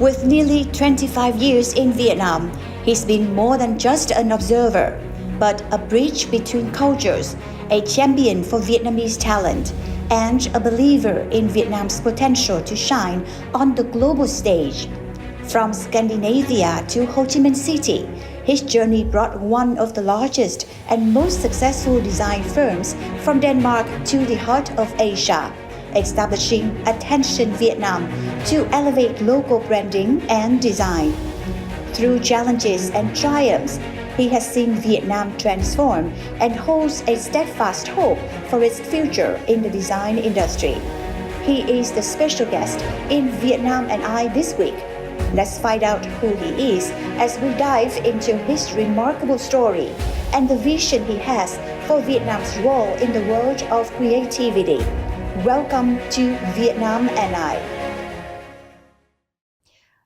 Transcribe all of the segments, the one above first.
With nearly 25 years in Vietnam, he's been more than just an observer, but a bridge between cultures, a champion for Vietnamese talent, and a believer in Vietnam's potential to shine on the global stage. From Scandinavia to Ho Chi Minh City, his journey brought one of the largest and most successful design firms from Denmark to the heart of Asia, establishing Attention Vietnam to elevate local branding and design. Through challenges and triumphs, he has seen Vietnam transform and holds a steadfast hope for its future in the design industry. He is the special guest in Vietnam and I this week. Let's find out who he is as we dive into his remarkable story and the vision he has for Vietnam's role in the world of creativity. Welcome to Vietnam and I.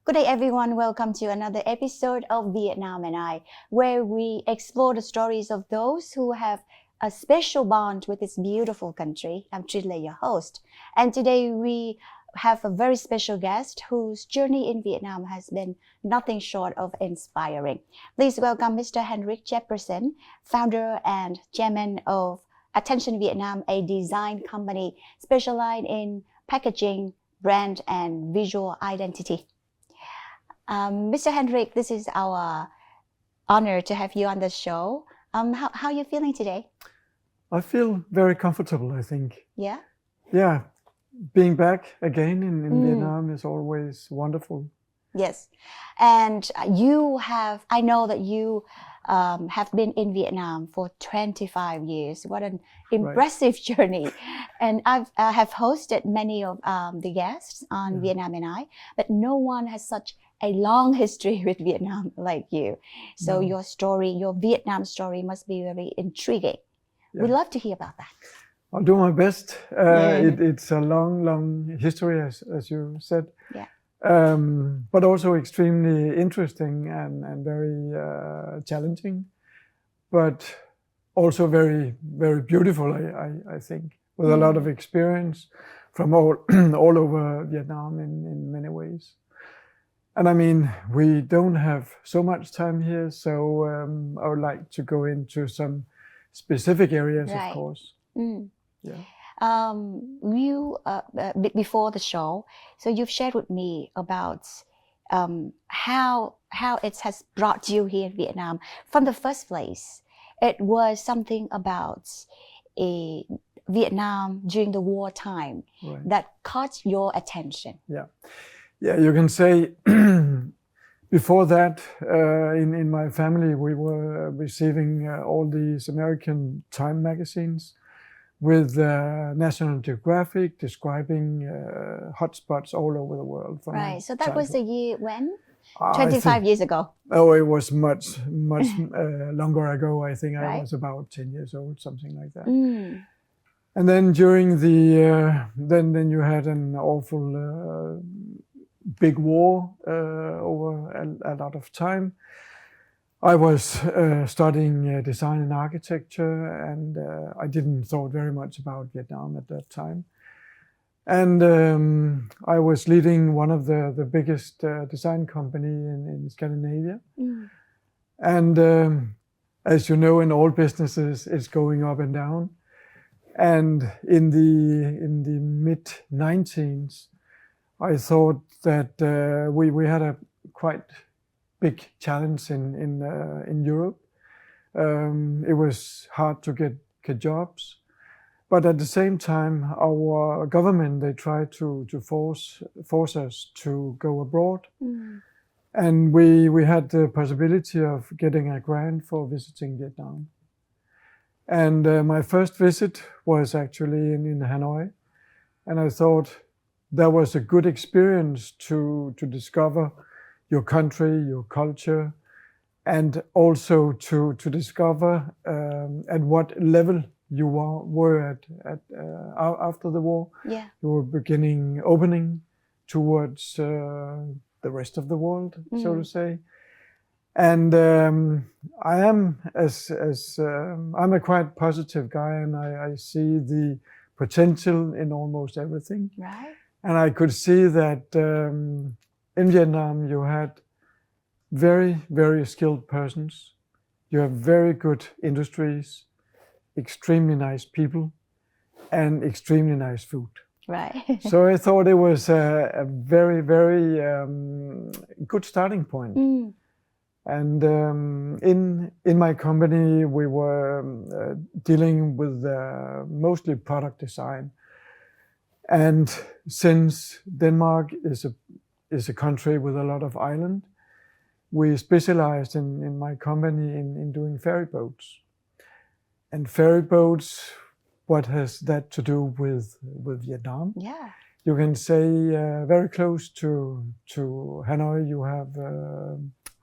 Good day, everyone. Welcome to another episode of Vietnam and I, where we explore the stories of those who have a special bond with this beautiful country. I'm Trinh Lê, your host. And today we have a very special guest whose journey in Vietnam has been nothing short of inspiring. Please welcome Mr. Henrik Jefferson, founder and chairman of Attention Vietnam, a design company specialized in packaging, brand, and visual identity. Mr. Henrik, this is our honor to have you on the show. How are you feeling today? I feel very comfortable, I think. Yeah? Yeah. Being back again in Vietnam is always wonderful. Yes. And I know that you have been in Vietnam for 25 years. What an impressive journey. And I have hosted many of the guests on Vietnam and I, but no one has such a long history with Vietnam like you. So your story, your Vietnam story must be very intriguing. Yeah. We'd love to hear about that. I'll do my best. It's a long history, as you said. Yeah. But also extremely interesting and very challenging, but also very, very beautiful, I think, with a lot of experience from all over Vietnam in many ways. And I mean, we don't have so much time here, so I would like to go into some specific areas, of course. Yeah. Before the show, so you've shared with me about how it has brought you here in Vietnam. From the first place, it was something about Vietnam during the wartime that caught your attention. Yeah, you can say before that, in my family, we were receiving all these American Time magazines with National Geographic describing hotspots all over the world. Right, so that was the year when? 25 years ago. Oh, it was much longer ago. I think I was about 10 years old, something like that. And then during the, then you had an awful big war over a lot of time. I was studying design and architecture, and I didn't thought very much about Vietnam at that time. And I was leading one of the biggest design company in Scandinavia. And as you know, in all businesses, it's going up and down. And in the mid-19s, I thought that we had a quite big challenge in Europe. It was hard to get jobs, but at the same time, our government, they tried to force us to go abroad, and we had the possibility of getting a grant for visiting Vietnam. And my first visit was actually in Hanoi, and I thought that was a good experience to discover your country, your culture, and also to discover at what level you were at after the war. Yeah. You were opening towards the rest of the world, so to say. And I am I'm a quite positive guy, and I see the potential in almost everything. Right. And I could see that in Vietnam, you had very, very skilled persons. You have very good industries, extremely nice people, and extremely nice food. Right. So I thought it was a very, very good starting point. And in my company, we were dealing with mostly product design. And since Denmark is a country with a lot of island, we specialized in my company in doing ferry boats. And ferry boats, what has that to do with Vietnam? Yeah. You can say very close to Hanoi, you have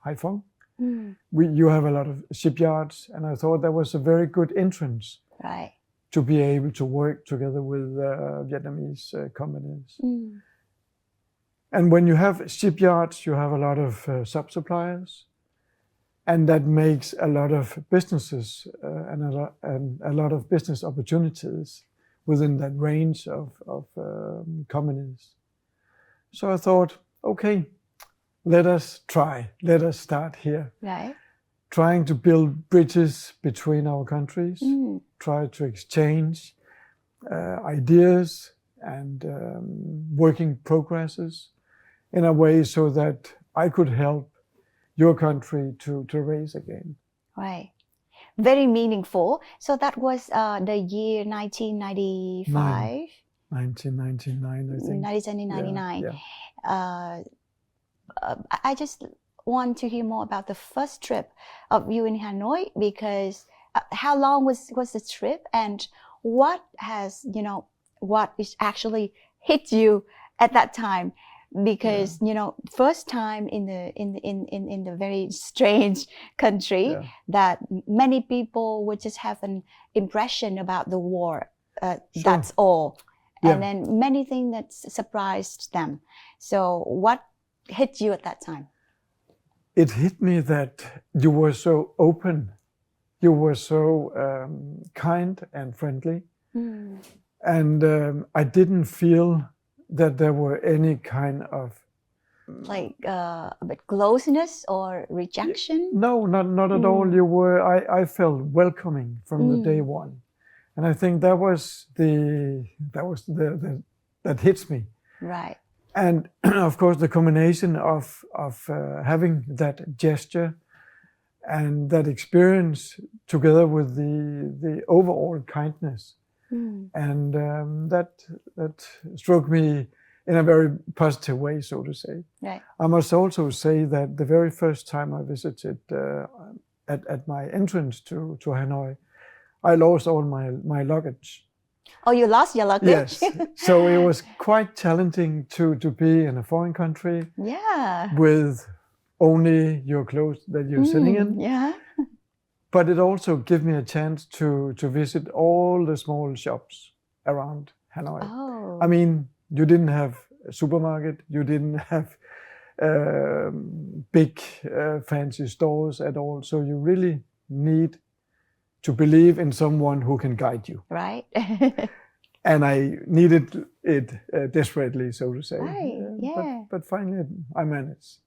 Haiphong. You have a lot of shipyards, and I thought that was a very good entrance, right, to be able to work together with Vietnamese companies. And when you have shipyards, you have a lot of sub-suppliers, and that makes a lot of businesses and a lot of business opportunities within that range of companies. So I thought, okay, let us start here. Right. Trying to build bridges between our countries, try to exchange ideas and working progresses in a way so that I could help your country to raise again. Right. Very meaningful. So that was the year 1995? 1999, I think. 1999. Yeah. I just want to hear more about the first trip of you in Hanoi, because how long was the trip, and what has, what is actually hit you at that time? Because first time in the very strange country, that many people would just have an impression about the war. That's all, and then many things that surprised them. So what hit you at that time? It hit me that you were so open, you were so kind and friendly, and I didn't feel that there were any kind of like a bit closeness or rejection. No, not at all. You were. I felt welcoming from the day one, and I think that hits me. Right. And of course, the combination of having that gesture and that experience together with the overall kindness, and that struck me in a very positive way, so to say. Right. I must also say that the very first time I visited, at my entrance to Hanoi, I lost all my luggage. Oh, you lost your luggage? Yes. So it was quite challenging to be in a foreign country. Yeah. With only your clothes that you're sitting in. Yeah. But it also gave me a chance to visit all the small shops around Hanoi. Oh. I mean, you didn't have a supermarket, you didn't have big fancy stores at all. So you really need to believe in someone who can guide you. Right. And I needed it desperately, so to say. Right, yeah. But finally, I managed.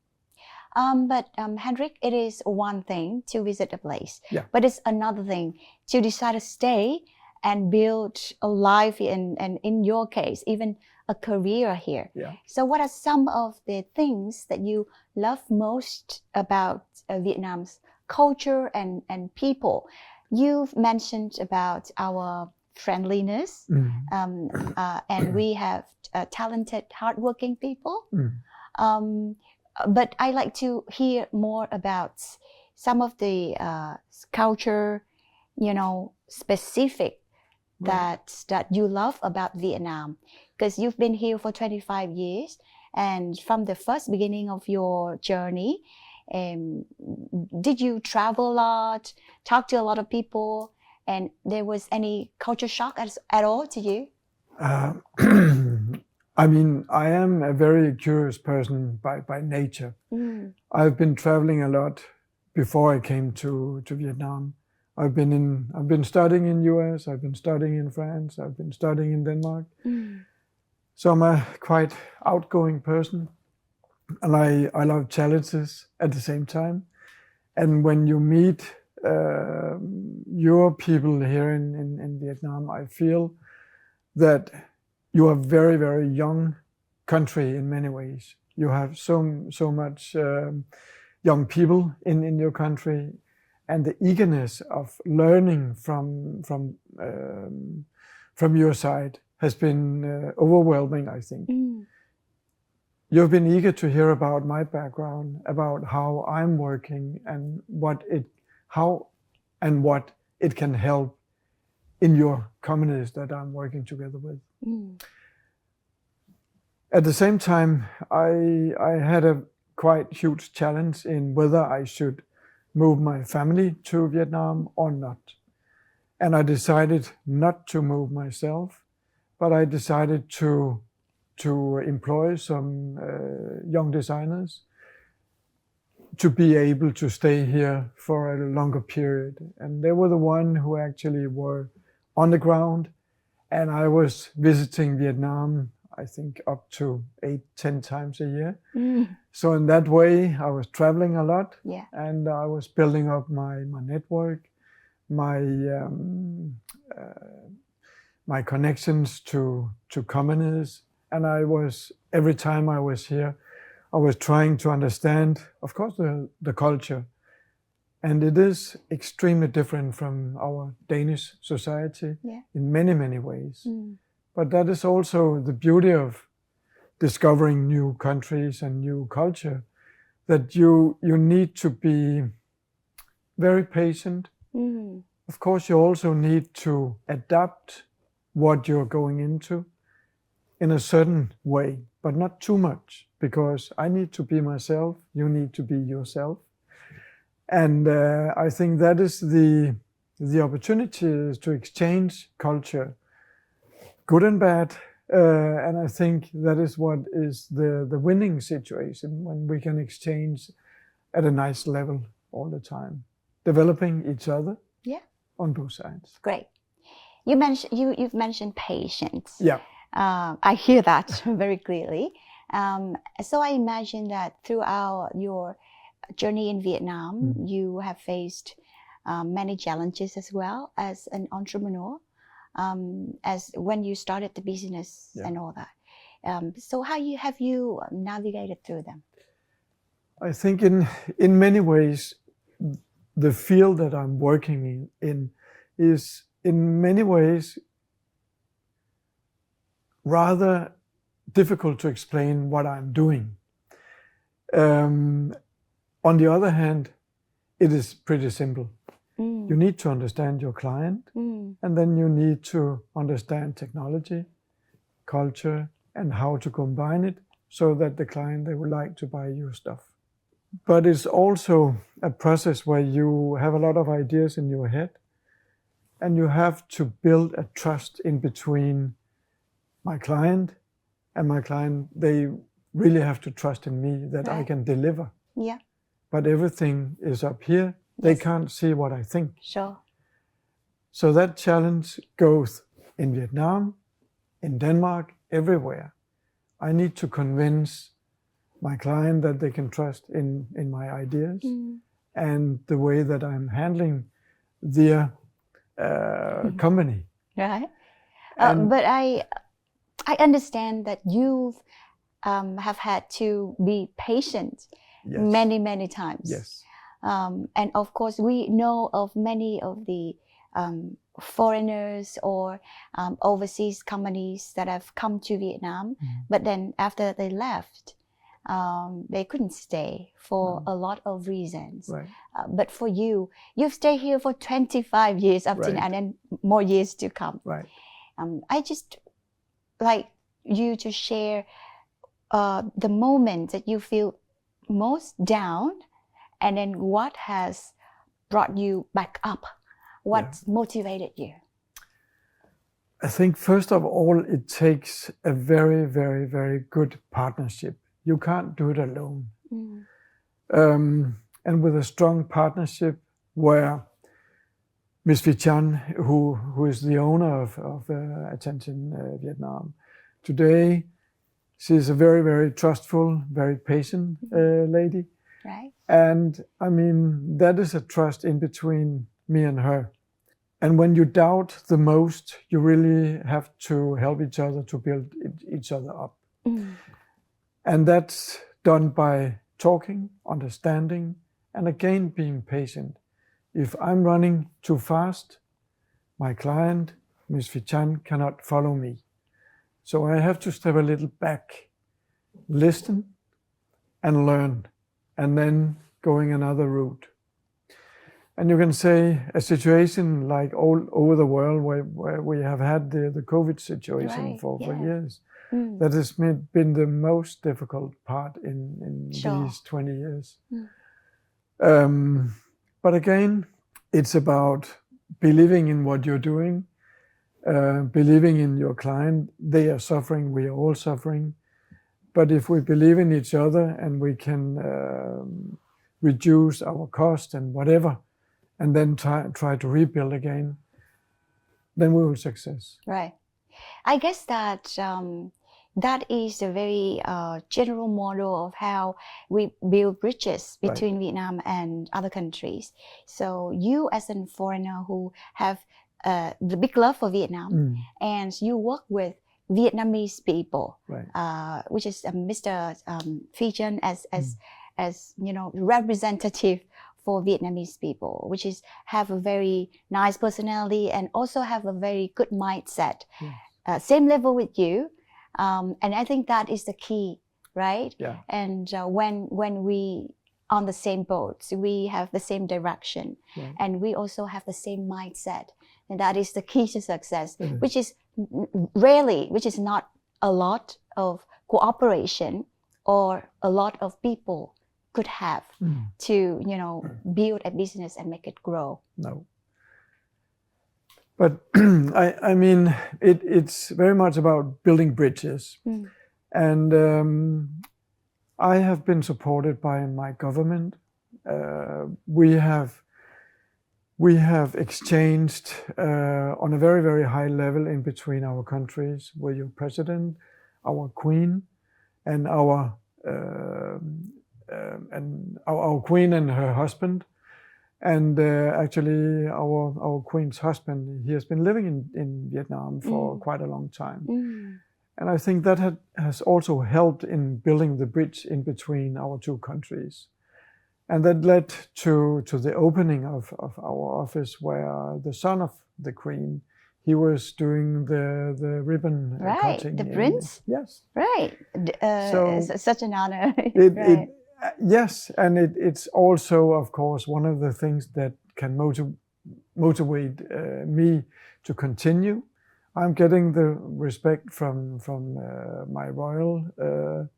But Hendrik, it is one thing to visit a place, but it's another thing to decide to stay and build a life, and in your case, even a career here. Yeah. So what are some of the things that you love most about Vietnam's culture and people? You've mentioned about our friendliness, and we have talented, hardworking people. But I like to hear more about some of the culture, specific that you love about Vietnam, because you've been here for 25 years, and from the first beginning of your journey, did you travel a lot, talk to a lot of people, and there was any culture shock at all to you? I mean, I am a very curious person by nature. I've been traveling a lot before I came to Vietnam. I've been studying in US, I've been studying in France, I've been studying in Denmark. So I'm a quite outgoing person. and I love challenges at the same time. And when you meet your people here in Vietnam, I feel that you are a very, very young country in many ways. You have so much young people in your country, and the eagerness of learning from your side has been overwhelming, I think. You've been eager to hear about my background, about how I'm working, and what it can help in your companies that I'm working together with. At the same time, I had a quite huge challenge in whether I should move my family to Vietnam or not. And I decided not to move myself, but I decided to employ some young designers to be able to stay here for a longer period. And they were the one who actually were on the ground, and I was visiting Vietnam, I think up to 8-10 times a year. So in that way, I was traveling a lot, and I was building up my network, my connections to companies. And every time I was here, I was trying to understand, of course, the culture. And it is extremely different from our Danish society in many, many ways. But that is also the beauty of discovering new countries and new culture, that you need to be very patient. Of course, you also need to adapt what you're going into in a certain way, but not too much, because I need to be myself, you need to be yourself. And I think that is the opportunity is to exchange culture, good and bad. And I think that is what is the winning situation, when we can exchange at a nice level all the time, developing each other on both sides. Great. You've mentioned patience. Yeah. I hear that very clearly. So I imagine that throughout your journey in Vietnam, you have faced many challenges as well as an entrepreneur, as when you started the business and all that. So how have you navigated through them? I think in many ways, the field that I'm working in is in many ways rather difficult to explain what I'm doing. On the other hand, it is pretty simple. You need to understand your client, and then you need to understand technology, culture, and how to combine it so that the client, they would like to buy your stuff. But it's also a process where you have a lot of ideas in your head, and you have to build a trust in between my client and my client. They really have to trust in me that I can deliver. Yeah. But everything is up here. They can't see what I think. Sure. So that challenge goes in Vietnam, in Denmark, everywhere. I need to convince my client that they can trust in my ideas and the way that I'm handling their company. Right. But I understand that you have had to be patient many, many times. Yes. And of course, we know of many of the foreigners or overseas companies that have come to Vietnam, but then after they left, they couldn't stay for a lot of reasons. Right. But for you, you've stayed here for 25 years up to now, and then more years to come. Right. I just like you to share the moment that you feel most down, and then what has brought you back up? What motivated you? I think first of all, it takes a very, very, very good partnership. You can't do it alone. And with a strong partnership where Ms. Phi Chan, who is the owner of Attention Vietnam, today She's a very, very trustful, very patient lady. Right. And I mean, that is a trust in between me and her. And when you doubt the most, you really have to help each other to build each other up. And that's done by talking, understanding, and again, being patient. If I'm running too fast, my client, Ms. Fichan, cannot follow me. So I have to step a little back, listen, and learn, and then going another route. And you can say a situation like all over the world where we have had the COVID situation for years, that has been the most difficult part in these 20 years. But again, it's about believing in what you're doing, believing in your client. They are suffering, we are all suffering. But if we believe in each other and we can reduce our cost and whatever, and then try to rebuild again, then we will success. Right. I guess that that is a very general model of how we build bridges between Vietnam and other countries. So you as a foreigner who have the big love for Vietnam, and you work with Vietnamese people, which is Mr. Fichan as you know, representative for Vietnamese people, which is have a very nice personality and also have a very good mindset. Same level with you, and I think that is the key, right? And when we on the same boat, we have the same direction, and we also have the same mindset, and that is the key to success, which is not a lot of cooperation or a lot of people could have to, you know, build a business and make it grow. No. But I mean, it's very much about building bridges. And I have been supported by my government. We have exchanged on a very, very high level in between our countries with your president, our queen, and our queen and her husband. And actually our queen's husband, he has been living in Vietnam for quite a long time. And I think that has also helped in building the bridge in between our two countries. And that led to the opening of our office, where the son of the queen, he was doing the ribbon cutting. The prince? Yes. Right. So such an honor. Yes, and it's also, of course, one of the things that can motivate me to continue. I'm getting the respect from my royal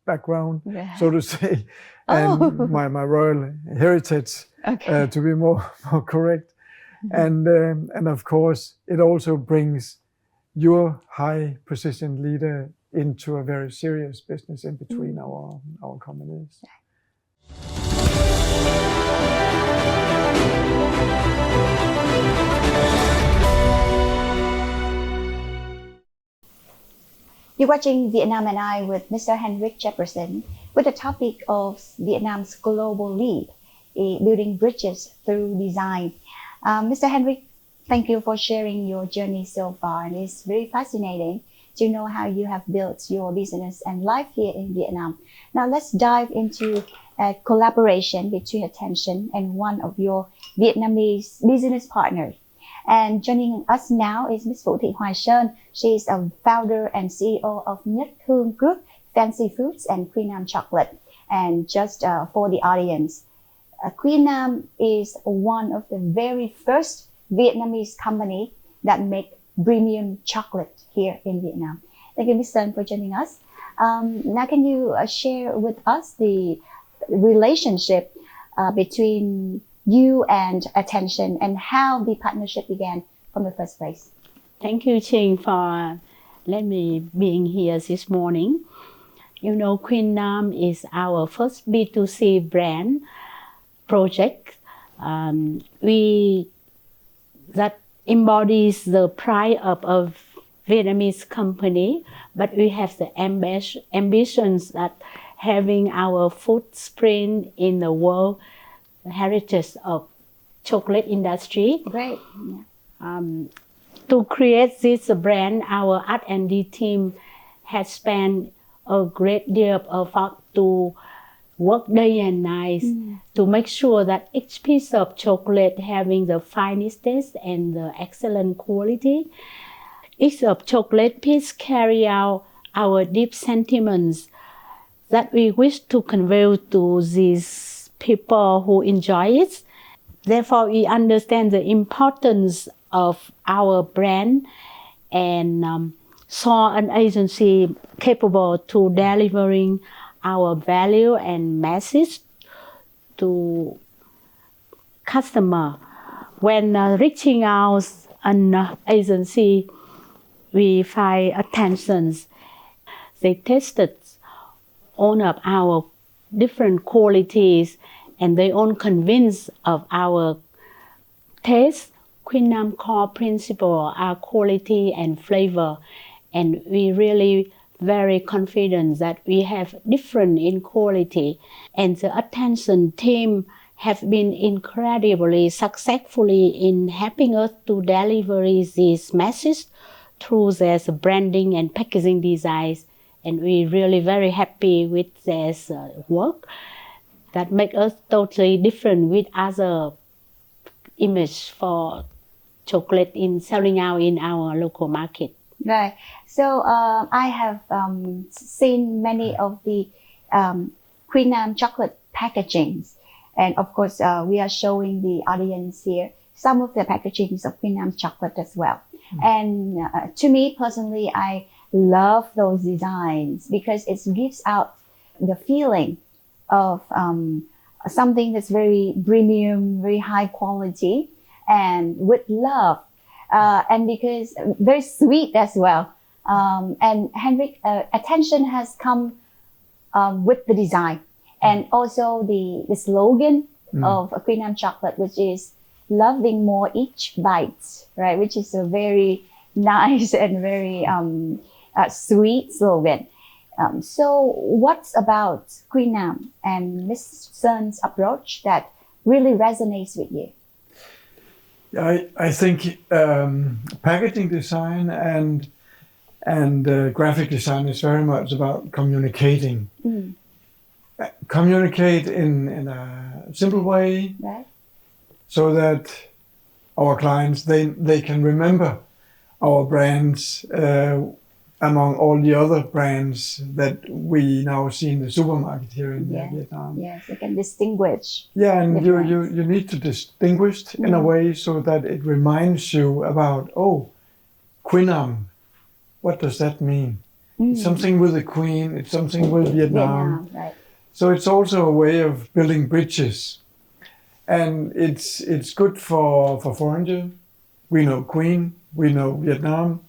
background, so to say, and my royal heritage, to be more correct. And of course, it also brings your high position leader into a very serious business in between our companies. You're watching Vietnam and I with Mr. Henrik Jefferson with the topic of Vietnam's global lead, building bridges through design. Mr. Henrik, thank you for sharing your journey so far, and it's very fascinating to know how you have built your business and life here in Vietnam. Now let's dive into a collaboration between Attention and one of your Vietnamese business partners. And joining us now is Ms. Vũ Thị Hoài Sơn. She is a founder and CEO of Nhất Hương Group, Fancy Foods, and Quy Nam Chocolate. And just for the audience, Quy Nam is one of the very first Vietnamese company that make premium chocolate here in Vietnam. Thank you, Ms. Sơn, for joining us. Now, can you share with us the relationship between you and Attention and how the partnership began from the first place? Thank you, Ching, for letting me being here this morning. You know, Quy Nam is our first B2C brand project. That embodies the pride of Vietnamese company, but we have the ambitions that having our footprint in the world heritage of chocolate industry. Great. To create this brand, our R&D team has spent a great deal of effort to work day and night to make sure that each piece of chocolate having the finest taste and the excellent quality. Each of chocolate piece carry out our deep sentiments that we wish to convey to these people who enjoy it. Therefore, we understand the importance of our brand and saw an agency capable to delivering our value and message to customer. When reaching out an agency, we find attentions. They tested all of our different qualities and they all convinced of our taste. Queen Nam core principle are quality and flavor, and we really very confident that we have different in quality, and the attention team have been incredibly successfully in helping us to deliver this message through their branding and packaging designs, and we really very happy with this work that make us totally different with other image for chocolate in selling out in our local market. Right. So I have seen many of the Queen Nam chocolate packagings, and of course we are showing the audience here some of the packagings of Queen Nam chocolate as well. And to me personally, I love those designs because it gives out the feeling of something that's very premium, very high quality, and with love, and because very sweet as well. And Henrik, attention has come with the design, and also the slogan of Queen Nam chocolate, which is loving more each bite, right? Which is a very nice and very sweet slogan. So what's about Queen Nam and Ms. Sun's approach that really resonates with you? I think packaging design and graphic design is very much about communicating. Communicate in a simple way, Right. so that our clients they can remember our brands among all the other brands that we now see in the supermarket here in Vietnam. Yes, you can distinguish. Yeah, and you need to distinguish in a way so that it reminds you about, oh, Queen Nam, what does that mean? It's something with the Queen, it's something with Vietnam. Right. So it's also a way of building bridges. And it's good for foreigners. We know Queen, we know Vietnam.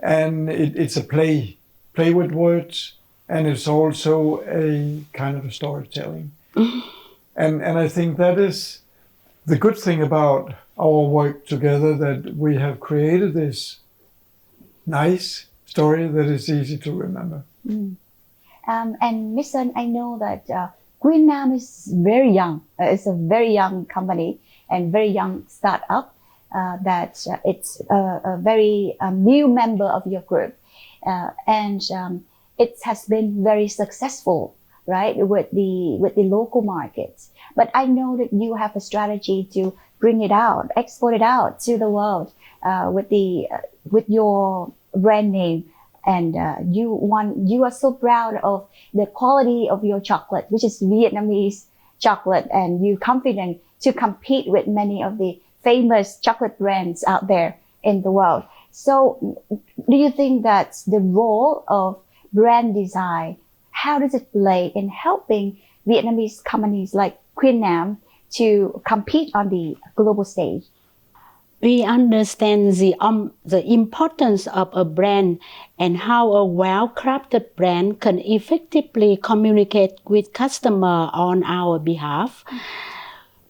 And it's a play with words, and it's also a kind of a storytelling. And I think that is the good thing about our work together, that we have created this nice story that is easy to remember. And Miss Sun, I know that Queen Nam is very young. It's a very young company and very young startup. That it's a very new member of your group, and it has been very successful, right, with the local markets. But I know that you have a strategy to bring it out, export it out to the world with your brand name, and you are so proud of the quality of your chocolate, which is Vietnamese chocolate, and you're confident to compete with many of the famous chocolate brands out there in the world. So do you think that the role of brand design, how does it play in helping Vietnamese companies like Queen Nam to compete on the global stage? We understand the importance of a brand and how a well-crafted brand can effectively communicate with customers on our behalf.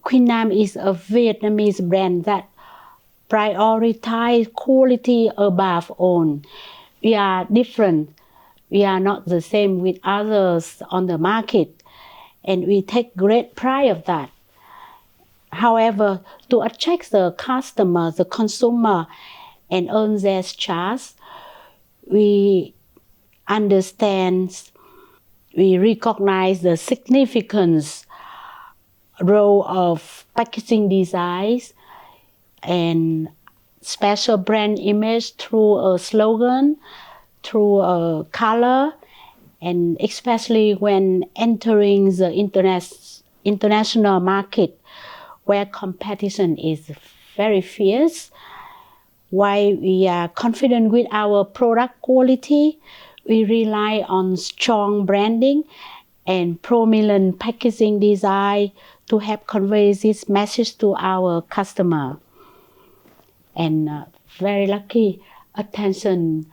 Queen Nam is a Vietnamese brand that prioritize quality above all. We are different. We are not the same with others on the market, and we take great pride of that. However, to attract the customer, the consumer, and earn their trust, we understand, we recognize the significance role of packaging designs and special brand image through a slogan, through a color, and especially when entering the international market where competition is very fierce. While we are confident with our product quality, we rely on strong branding and prominent packaging design to help convey this message to our customer. And very lucky attention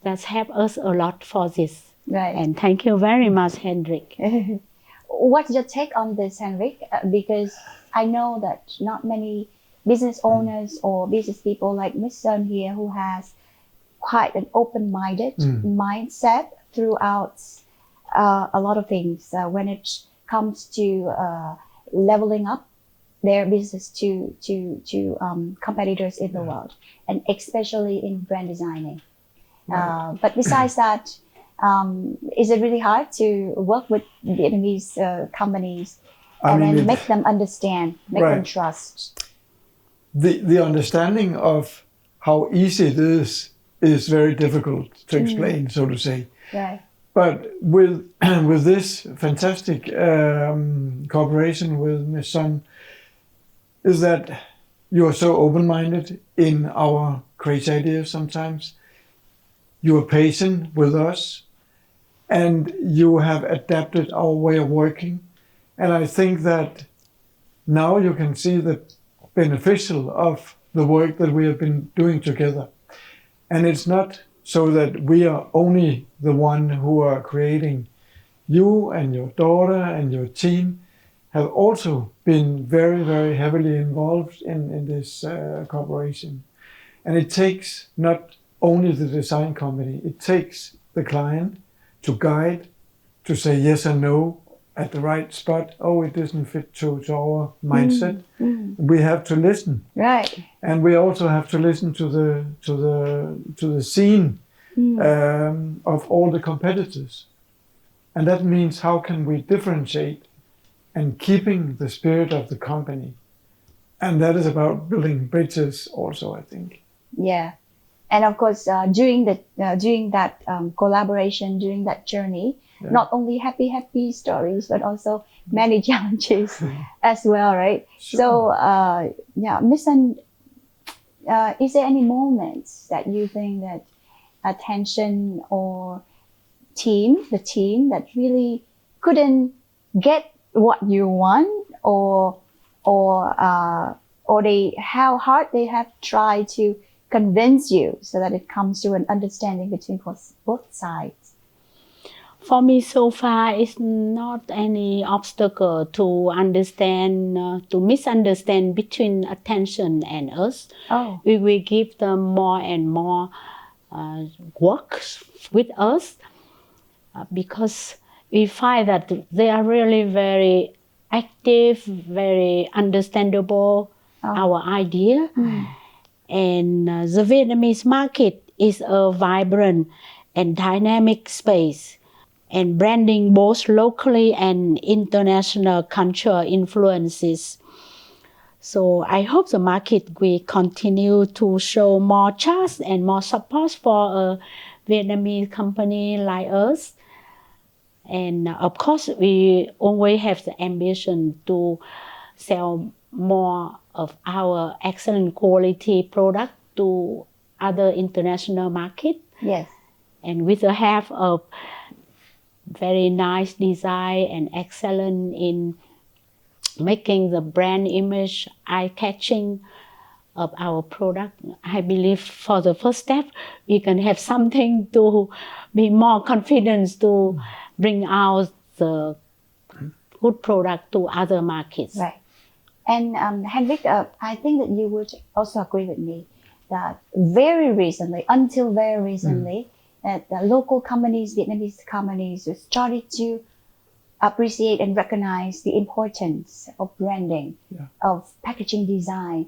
that helped us a lot for this. Right. And thank you very much, Hendrik. What's your take on this, Henrik? Because I know that not many business owners or business people like Miss Sun here who has quite an open-minded mindset throughout a lot of things when it comes to leveling up their business to competitors in the world, and especially in brand designing. Right. But besides that, is it really hard to work with Vietnamese companies and then make them understand, make them trust? The understanding of how easy it is very difficult to explain, so to say. Right. But with this fantastic cooperation with Miss Sun, is that you are so open-minded in our crazy ideas sometimes. You are patient with us, and you have adapted our way of working. And I think that now you can see the beneficial of the work that we have been doing together. And it's not so that we are only the one who are creating. You and your daughter and your team have also been very, very heavily involved in this cooperation. And it takes not only the design company, it takes the client to guide, to say yes and no at the right spot. Oh, it doesn't fit to our mindset. We have to listen. Right. And we also have to listen to the scene of all the competitors. And that means how can we differentiate and keeping the spirit of the company. And that is about building bridges also, I think. Yeah. And of course, during that collaboration, during that journey, not only happy stories, but also many challenges as well, right? Sure. So, Miss Sun, is there any moments that you think that attention or the team that really couldn't get what you want, or how hard they have tried to convince you so that it comes to an understanding between both sides? For me, so far, it's not any obstacle to understand, to misunderstand between attention and us. Oh. We will give them more and more work with us because we find that they are really very active, very understandable, our idea. And the Vietnamese market is a vibrant and dynamic space, and branding both locally and international cultural influences. So I hope the market will continue to show more trust and more support for a Vietnamese company like us. And of course, we always have the ambition to sell more of our excellent quality product to other international market. Yes. And with the help of very nice design and excellent in making the brand image eye-catching of our product, I believe for the first step, we can have something to be more confident to bring out the good product to other markets. Right. And Henrik, I think that you would also agree with me that very recently, until very recently, that the local companies, Vietnamese companies, started to appreciate and recognize the importance of branding, of packaging design.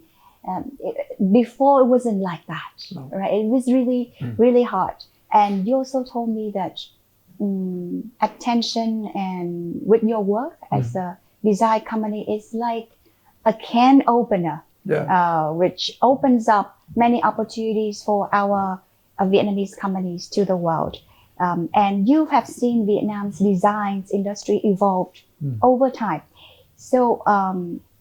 Before it wasn't like that, right? It was really, really hard. And you also told me that attention and with your work as a design company is like a can opener, which opens up many opportunities for our Vietnamese companies to the world. And you have seen Vietnam's design industry evolve over time. So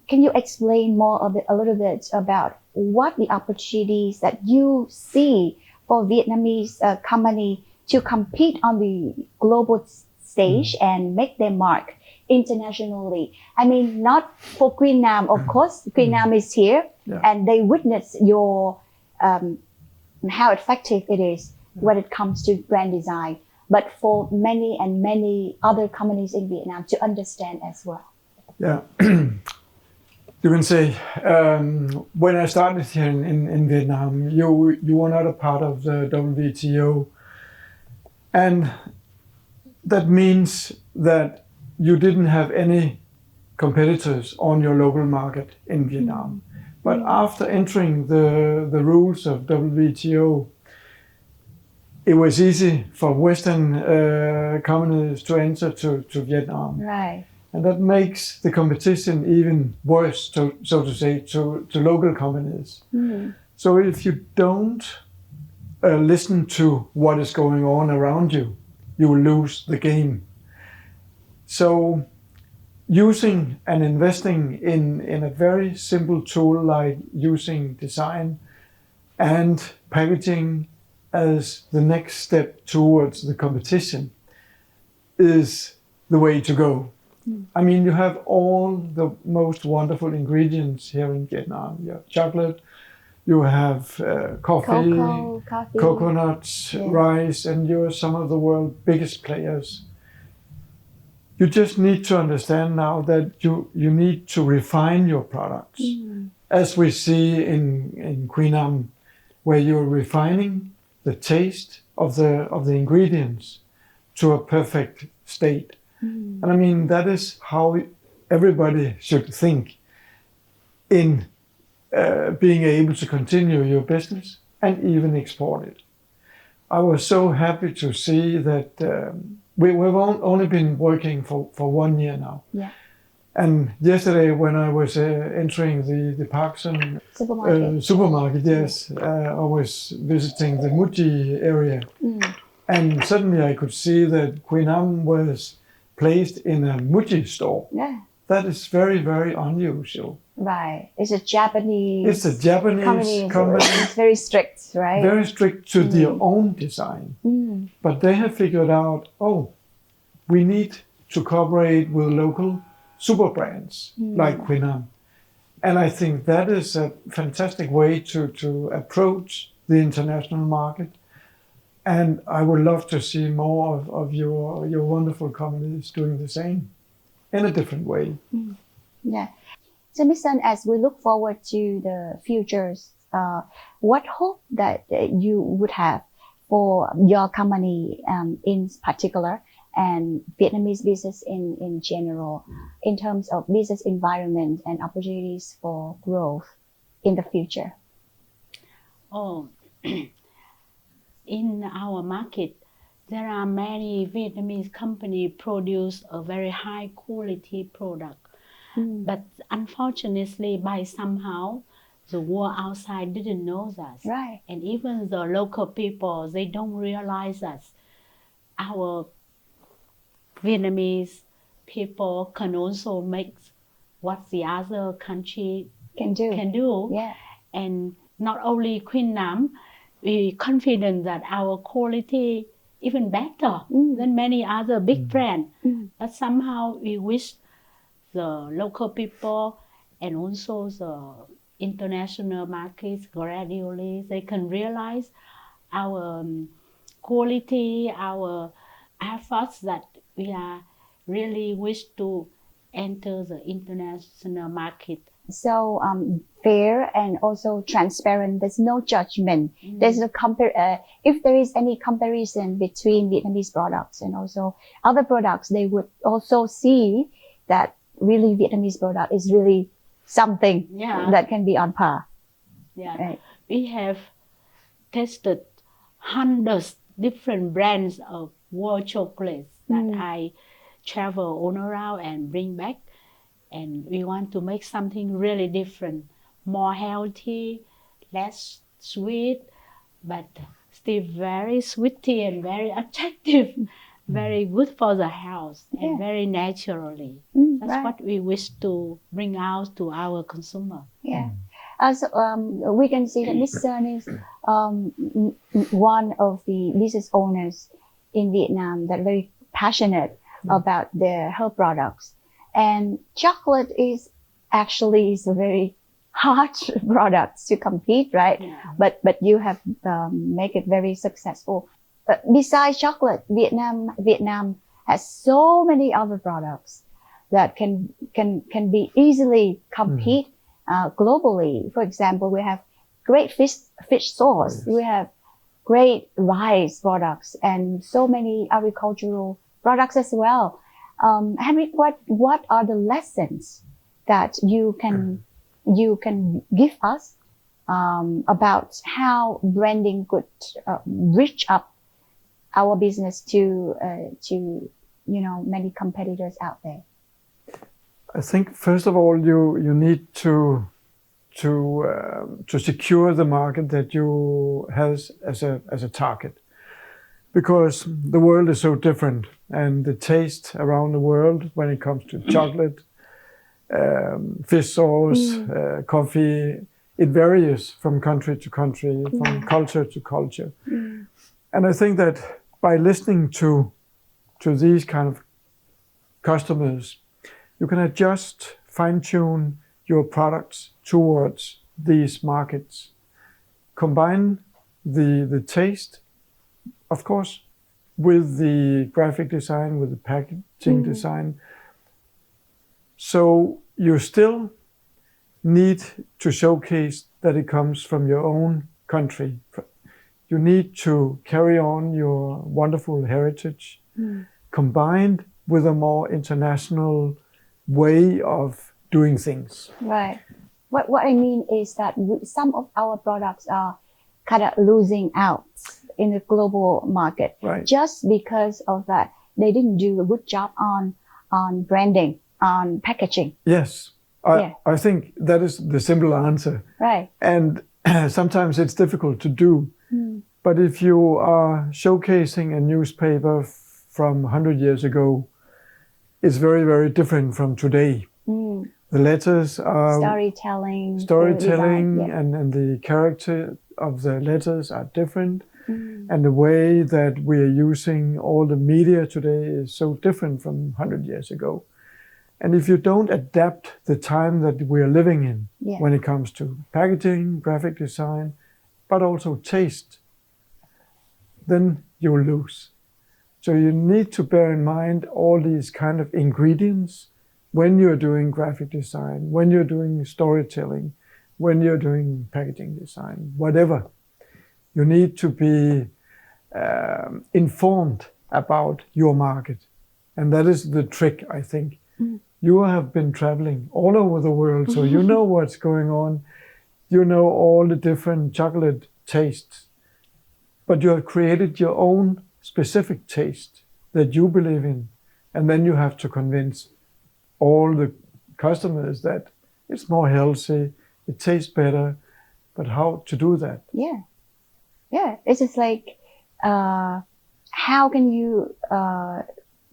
can you explain more a little bit about what the opportunities that you see for Vietnamese company to compete on the global stage and make their mark internationally? I mean, not for Queen Nam, of course. Queen Nam is here, and they witness your how effective it is when it comes to brand design. But for many and many other companies in Vietnam to understand as well. Yeah. You can say, when I started here in Vietnam, you were not a part of the WTO. And that means that you didn't have any competitors on your local market in Vietnam. But after entering the rules of WTO, it was easy for Western companies to enter to Vietnam. Right. And that makes the competition even worse, so to say, to local companies. So if you don't listen to what is going on around you, you will lose the game. So using and investing in a very simple tool like using design and packaging as the next step towards the competition is the way to go. I mean, you have all the most wonderful ingredients here in Vietnam. You have chocolate, you have coffee, coconuts, rice, and you're some of the world's biggest players. You just need to understand now that you need to refine your products, as we see in Queen Nam, where you're refining the taste of the ingredients to a perfect state. And I mean, that is how everybody should think in being able to continue your business and even export it. I was so happy to see that we've only been working for 1 year now. Yeah. And yesterday when I was entering the Parkson supermarket, yes, I was visiting the Muji area. And suddenly I could see that Queen Nam was placed in a Muji store. Yeah. That is very, very unusual. Right. It's a Japanese company. It's very strict, right? Very strict to their own design. But they have figured out, we need to cooperate with local super brands like Queen Nam. And I think that is a fantastic way to approach the international market. And I would love to see more of your wonderful companies doing the same in a different way. Yeah. So, Ms. Sun, as we look forward to the futures, what hope that you would have for your company in particular and Vietnamese business in general in terms of business environment and opportunities for growth in the future? In our market, there are many Vietnamese companies produce a very high quality product. But unfortunately, by somehow, the world outside didn't know that. Right. And even the local people, they don't realize that our Vietnamese people can also make what the other country can do. Yeah. And not only Queen Nam, we confident that our quality even better than many other big brands. But somehow we wish the local people and also the international markets gradually they can realize our quality, our efforts that we are really wish to enter the international market so fair and also transparent. There's no judgment. There's no if there is any comparison between Vietnamese products and also other products, they would also see that really Vietnamese product is really something that can be on par. Yeah, right. We have tested hundreds different brands of world chocolates that I travel all around and bring back. And we want to make something really different, more healthy, less sweet, but still very sweety and very attractive, very good for the health and very naturally. That's what we wish to bring out to our consumer. Yeah. So we can see that Miss Sun is one of the business owners in Vietnam that are very passionate about their health products. And chocolate is actually a very hard product to compete, right? Yeah. But you have make it very successful. But besides chocolate, Vietnam has so many other products that can be easily compete globally. For example, we have great fish sauce. We have great rice products and so many agricultural products as well. Henrik, what are the lessons that you can give us about how branding could reach up our business to many competitors out there? I think first of all you need to secure the market that you has as a target, because the world is so different and the taste around the world when it comes to chocolate, fish sauce, coffee, it varies from country to country, from culture to culture. And I think that by listening to these kind of customers, you can adjust, fine-tune your products towards these markets. Combine the taste, of course, with the graphic design, with the packaging design. So you still need to showcase that it comes from your own country. You need to carry on your wonderful heritage, combined with a more international way of doing things. Right. What I mean is that some of our products are kind of losing out in the global market, just because of that they didn't do a good job on branding, on packaging. Yes, I think that is the simple answer. Right. And sometimes it's difficult to do. But if you are showcasing a newspaper from 100 years ago, it's very, very different from today. The letters are storytelling, and the character of the letters are different. And the way that we are using all the media today is so different from 100 years ago. And if you don't adapt the time that we are living in when it comes to packaging, graphic design, but also taste, then you'll lose. So you need to bear in mind all these kind of ingredients when you're doing graphic design, when you're doing storytelling, when you're doing packaging design, whatever. You need to be informed about your market. And that is the trick, I think. You have been traveling all over the world, so you know what's going on. You know all the different chocolate tastes. But you have created your own specific taste that you believe in. And then you have to convince all the customers that it's more healthy, it tastes better, but how to do that? Yeah, it's just like, how can you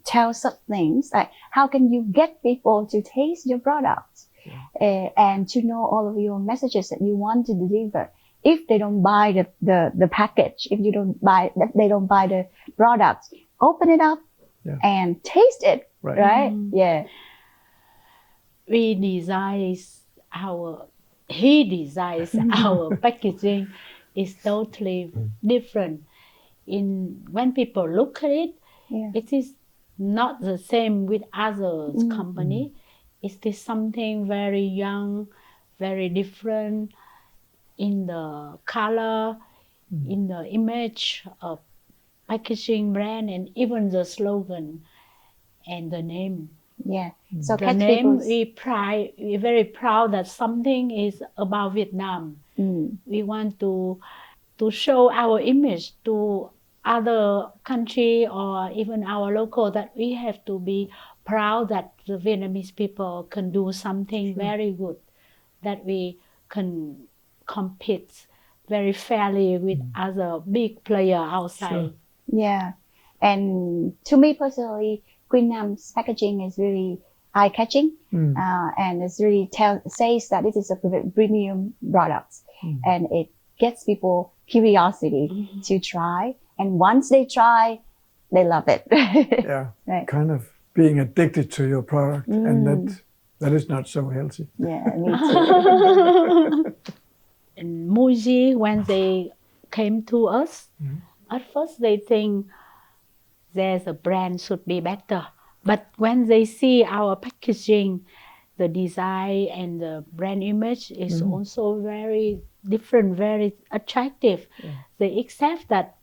tell such things? Like, how can you get people to taste your products and to know all of your messages that you want to deliver? If they don't buy the package, if they don't buy the products, open it up and taste it, right? Yeah. He designs our packaging is totally different. When people look at it, it is not the same with other company. It is something very young, very different in the color, in the image of packaging brand, and even the slogan and the name. Yeah. So The catch name, people's... we're very proud that something is about Vietnam. We want to show our image to other country or even our local, that we have to be proud that the Vietnamese people can do something very good, that we can compete very fairly with other big player outside. Yeah. And to me personally, Queen Nam's packaging is really eye-catching, and it's really says that it is a premium product, and it gets people curiosity to try. And once they try, they love it. Yeah, Right. kind of being addicted to your product, and that is not so healthy. Yeah, me too. And Muji, when they came to us, at first they think there's a brand should be better. But when they see our packaging, the design and the brand image is also very different, very attractive. They accept that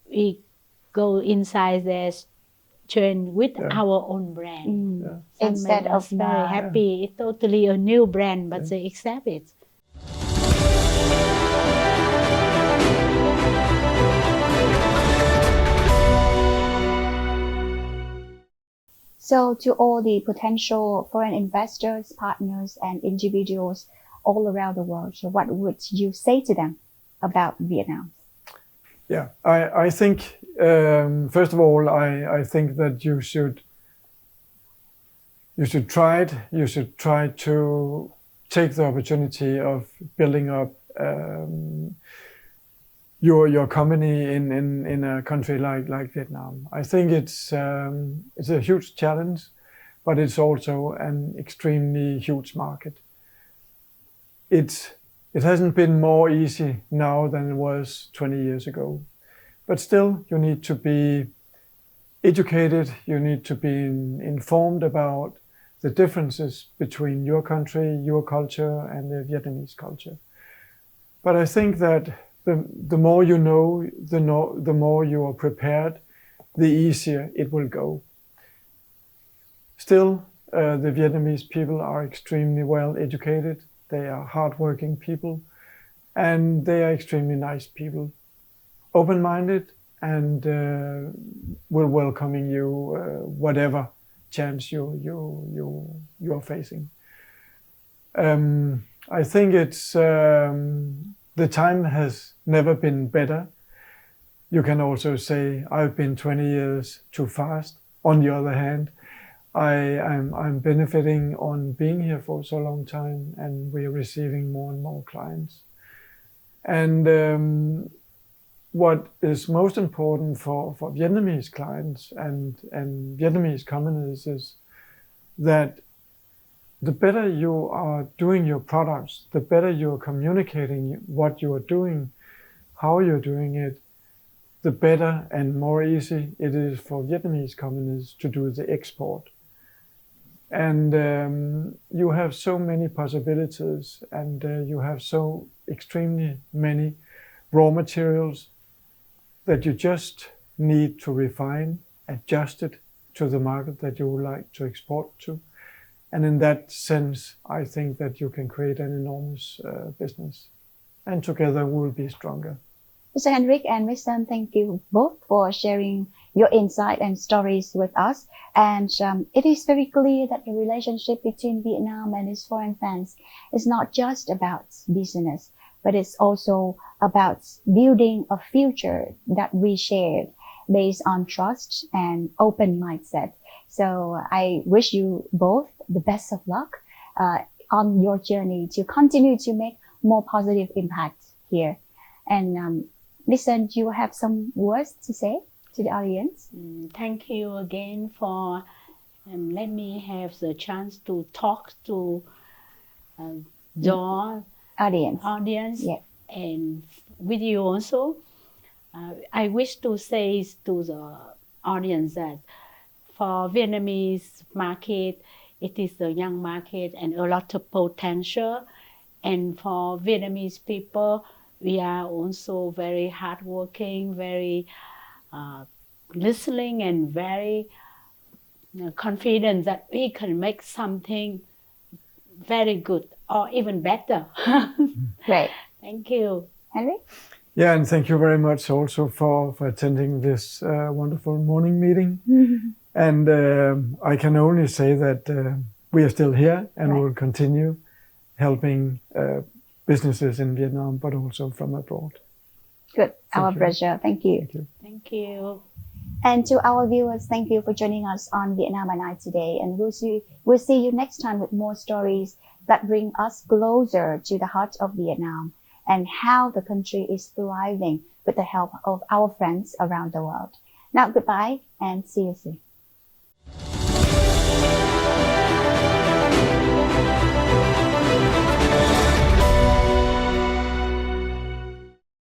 we go inside their chain with our own brand. That Instead made us of very happy. It's totally a new brand, but they accept it. So to all the potential foreign investors, partners, and individuals all around the world, so what would you say to them about Vietnam? Yeah, I think, first of all, I think that you should try it. You should try to take the opportunity of building up your company in a country like Vietnam. I think it's a huge challenge, but it's also an extremely huge market. It hasn't been more easy now than it was 20 years ago, but still you need to be educated. You need to be informed about the differences between your country, your culture, and the Vietnamese culture. But I think that the more you know, the more you are prepared, the easier it will go. Still, the Vietnamese people are extremely well educated. They are hardworking people, and they are extremely nice people, open-minded, and will welcoming you whatever chance you are facing. I think it's the time has never been better. You can also say I've been 20 years too fast. On the other hand, I'm benefiting on being here for so long time, and we're receiving more and more clients. And what is most important for Vietnamese clients and Vietnamese companies is that the better you are doing your products, the better you're communicating what you are doing, how you're doing it, the better and more easy it is for Vietnamese companies to do the export. And you have so many possibilities, and you have so extremely many raw materials that you just need to refine, adjust it to the market that you would like to export to. And in that sense, I think that you can create an enormous business, and together we'll be stronger. Mr. Henrik and Ms. Sun, thank you both for sharing your insight and stories with us. And it is very clear that the relationship between Vietnam and its foreign fans is not just about business, but it's also about building a future that we shared based on trust and open mindset. So I wish you both the best of luck on your journey to continue to make more positive impact here. And Listen, do you have some words to say to the audience? Thank you again for letting me have the chance to talk to your audience yeah. And with you also. I wish to say to the audience that for Vietnamese market, it is a young market and a lot of potential. And for Vietnamese people, we are also very hardworking, very listening, and very confident that we can make something very good or even better. Great. Thank you. Henry? Yeah, and thank you very much also for attending this wonderful morning meeting. And I can only say that we are still here and Right. will continue helping businesses in Vietnam, but also from abroad. Good. Our you. pleasure. Thank you. Thank you. Thank you. And to our viewers, thank you for joining us on Vietnam and I today. And we'll see you next time with more stories that bring us closer to the heart of Vietnam and how the country is thriving with the help of our friends around the world. Now, goodbye and see you soon.